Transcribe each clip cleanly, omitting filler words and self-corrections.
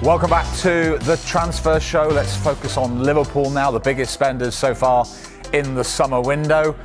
Welcome back to the Transfer Show. Let's focus on Liverpool now, the biggest spenders so far in the summer window.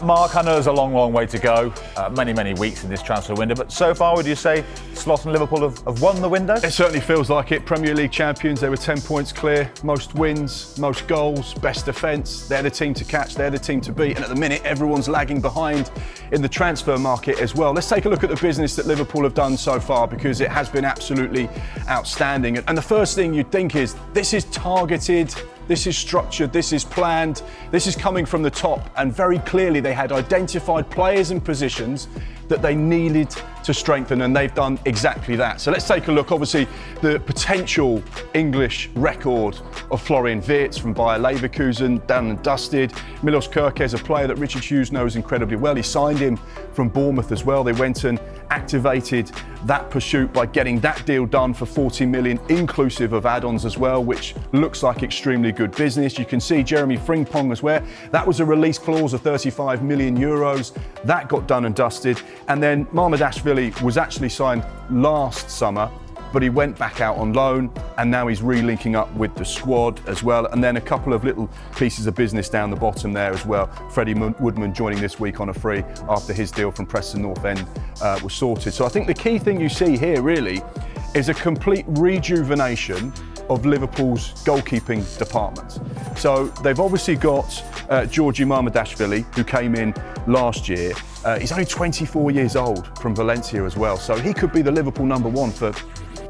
Mark, I know there's a long way to go, many weeks in this transfer window, but so far would you say Slot and Liverpool have won the window? It certainly feels like it. Premier League champions, they were 10 points clear, most wins, most goals, best defence. They're the team to catch, they're the team to beat, and at the minute everyone's lagging behind in the transfer market as well. Let's take a look at the business that Liverpool have done so far, because it has been absolutely outstanding. And the first thing you'd think is, this is targeted, this is structured, this is planned, this is coming from the top, and very clearly they had identified players and positions that they needed to strengthen, and they've done exactly that. So let's take a look. Obviously, the potential English record of Florian Wirtz from Bayer Leverkusen, done and dusted. Milos Kerkez, a player that Richard Hughes knows incredibly well. He signed him from Bournemouth as well. They went and activated that pursuit by getting that deal done for 40 million, inclusive of add-ons as well, which looks like extremely good business. You can see Jeremy Frimpong as well. That was a release clause of 35 million euros. That got done and dusted. And then Mamardashvili was actually signed last summer, but he went back out on loan, and now he's re-linking up with the squad as well. And then a couple of little pieces of business down the bottom there as well. Freddie Woodman joining this week on a free after his deal from Preston North End was sorted. So I think the key thing you see here really is a complete rejuvenation of Liverpool's goalkeeping department. So they've obviously got Georgi Mamardashvili, who came in last year. He's only 24 years old, from Valencia as well. So he could be the Liverpool number one for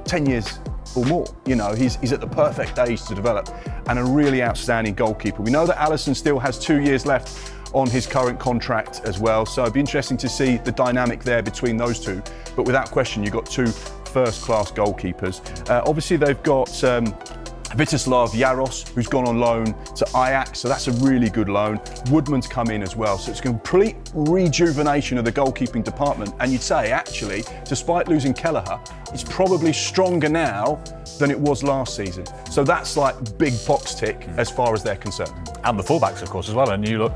10 years or more. You know, he's at the perfect age to develop, and a really outstanding goalkeeper. We know that Alisson still has 2 years left on his current contract as well, so it'd be interesting to see the dynamic there between those two. But without question, you've got two first-class goalkeepers. Obviously, they've got Vitislav Jaros, who's gone on loan to Ajax, so that's a really good loan. Woodman's come in as well, so it's a complete rejuvenation of the goalkeeping department. And you'd say, actually, despite losing Kelleher, it's probably stronger now than it was last season. So that's like big box tick as far as they're concerned. And the fullbacks, of course, as well. A new look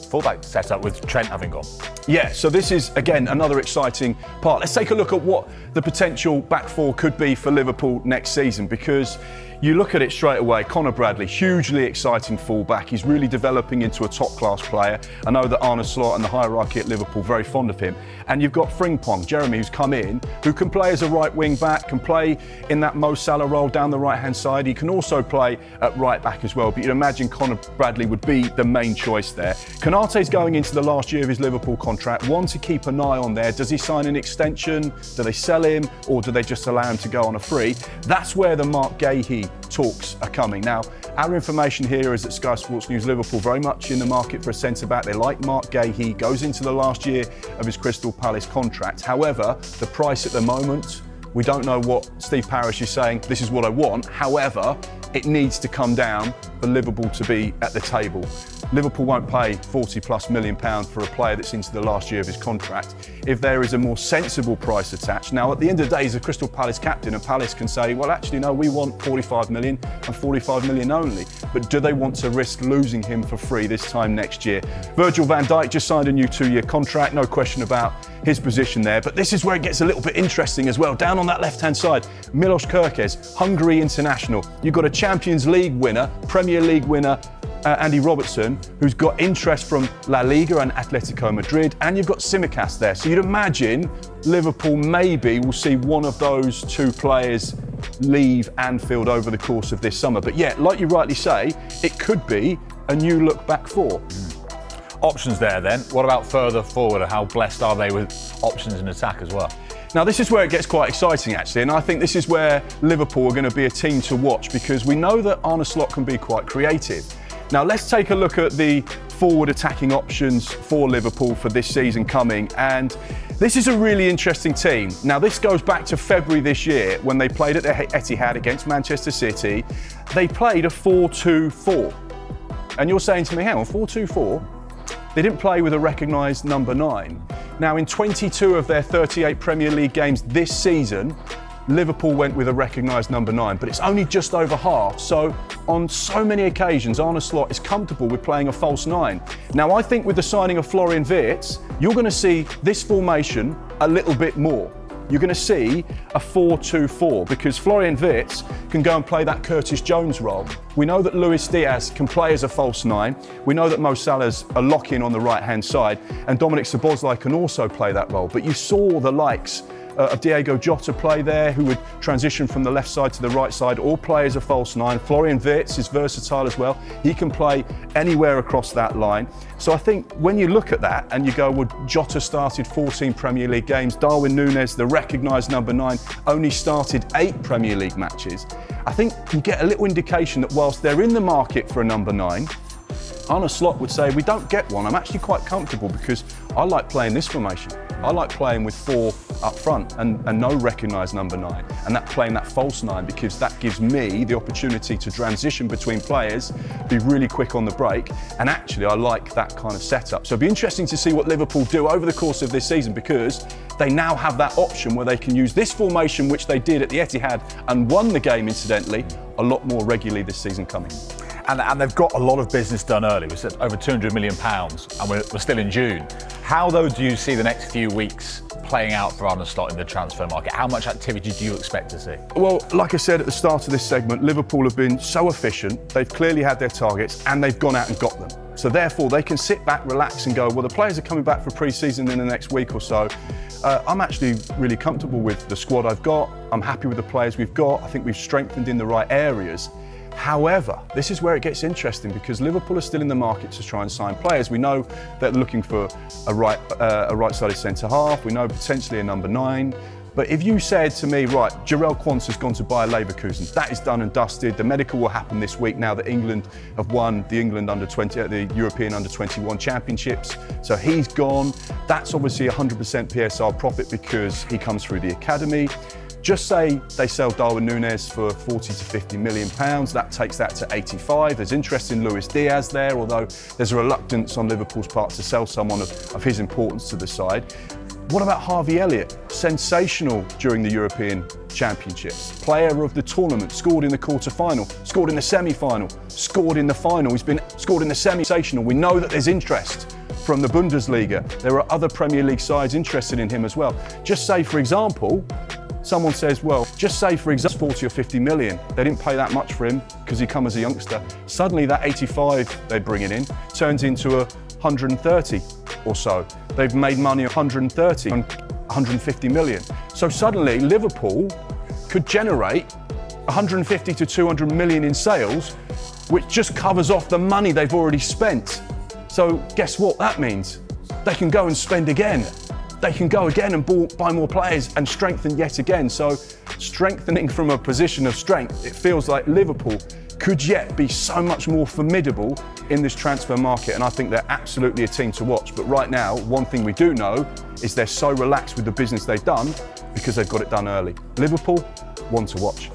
fullback set up with Trent having gone. Yeah, so this is, again, another exciting part. Let's take a look at what the potential back four could be for Liverpool next season, because you look at it straight away. Conor Bradley, hugely exciting fullback. He's really developing into a top-class player. I know that Arne Slot and the hierarchy at Liverpool very fond of him. And you've got Frimpong, Jeremy, who's come in, who can play as a right wing back, can play in that Mo Salah role down the right-hand side. He can also play at right back as well. But you'd imagine Conor Bradley would be the main choice there. Konate's going into the last year of his Liverpool contract. One to keep an eye on there. Does he sign an extension? Do they sell him? Or do they just allow him to go on a free? That's where the Marc Guehi talks are coming. Now, our information here is that Sky Sports News Liverpool very much in the market for a centre-back. They like Marc Guehi. He goes into the last year of his Crystal Palace contract. However, the price at the moment, we don't know what Steve Parish is saying, this is what I want. However, it needs to come down for Liverpool to be at the table. Liverpool won't pay £40+ million for a player that's into the last year of his contract if there is a more sensible price attached. Now, at the end of the day, he's a Crystal Palace captain, and Palace can say, well, actually, no, we want 45 million and 45 million only. But do they want to risk losing him for free this time next year? Virgil van Dijk just signed a new 2-year contract, no question about his position there. But this is where it gets a little bit interesting as well. Down on that left-hand side, Milos Kerkez, Hungary international. You've got a Champions League winner, Premier League winner, Andy Robertson, who's got interest from La Liga and Atletico Madrid, and you've got Tsimikas there. So you'd imagine Liverpool maybe will see one of those two players leave Anfield over the course of this summer. But yeah, like you rightly say, it could be a new look back four. Options there then. What about further forward? How blessed are they with options in attack as well? Now, this is where it gets quite exciting, actually, and I think this is where Liverpool are going to be a team to watch, because we know that Arne Slot can be quite creative. Now, let's take a look at the forward attacking options for Liverpool for this season coming, and this is a really interesting team. Now, this goes back to February this year when they played at the Etihad against Manchester City. They played a 4-2-4. And you're saying to me, hang on, 4-2-4? They didn't play with a recognised number 9. Now, in 22 of their 38 Premier League games this season, Liverpool went with a recognised number 9, but it's only just over half. So on so many occasions, Arne Slot is comfortable with playing a false 9. Now, I think with the signing of Florian Wirtz, you're going to see this formation a little bit more. you're going to see a 4-2-4 because Florian Wirtz can go and play that Curtis Jones role. We know that Luis Diaz can play as a false nine. We know that Mo Salah's a lock-in on the right-hand side, and Dominic Szoboszlai can also play that role. But you saw the likes of Diego Jota play there, who would transition from the left side to the right side, or play as a false nine. Florian Wirtz is versatile as well. He can play anywhere across that line. So I think when you look at that and you go, well, Jota started 14 Premier League games. Darwin Núñez, the recognised number 9, only started 8 Premier League matches. I think you get a little indication that whilst they're in the market for a number 9, Arne Slot would say, we don't get one. I'm actually quite comfortable because I like playing this formation. I like playing with 4 up front and no recognised number 9, and playing that false 9 because that gives me the opportunity to transition between players, be really quick on the break, and actually I like that kind of setup. So it'll be interesting to see what Liverpool do over the course of this season because they now have that option where they can use this formation, which they did at the Etihad and won the game incidentally, a lot more regularly this season coming. And they've got a lot of business done early. We said over £200 million, and we're still in June. How, though, do you see the next few weeks playing out for Arne Slot in the transfer market? How much activity do you expect to see? Well, like I said at the start of this segment, Liverpool have been so efficient. They've clearly had their targets and they've gone out and got them. So therefore, they can sit back, relax and go, well, the players are coming back for pre-season in the next week or so. I'm actually really comfortable with the squad I've got. I'm happy with the players we've got. I think we've strengthened in the right areas. However, this is where it gets interesting because Liverpool are still in the market to try and sign players. We know they're looking for a right-sided centre-half. We know potentially a number 9. But if you said to me, right, Jarell Quansah's gone to Bayer Leverkusen, that is done and dusted. The medical will happen this week now that England have won the the European Under-21 Championships. So he's gone. That's obviously 100% PSR profit because he comes through the academy. Just say they sell Darwin Núñez for 40 to 50 million pounds. That takes that to 85. There's interest in Luis Diaz there, although there's a reluctance on Liverpool's part to sell someone of his importance to the side. What about Harvey Elliott? Sensational during the European Championships. Player of the tournament, scored in the quarter-final, scored in the semi-final, scored in the final. He's been scored in the semi-sensational. We know that there's interest from the Bundesliga. There are other Premier League sides interested in him as well. Just say, for example, someone says, well, just say for example 40 or 50 million. They didn't pay that much for him because he come as a youngster. Suddenly that 85 they bring it in turns into a 130 or so. They've made money of 130 and 150 million. So suddenly Liverpool could generate 150 to 200 million in sales, which just covers off the money they've already spent. So guess what that means? They can go and spend again. They can go again and buy more players and strengthen yet again. So strengthening from a position of strength, it feels like Liverpool could yet be so much more formidable in this transfer market. And I think they're absolutely a team to watch. But right now, one thing we do know is they're so relaxed with the business they've done because they've got it done early. Liverpool, one to watch.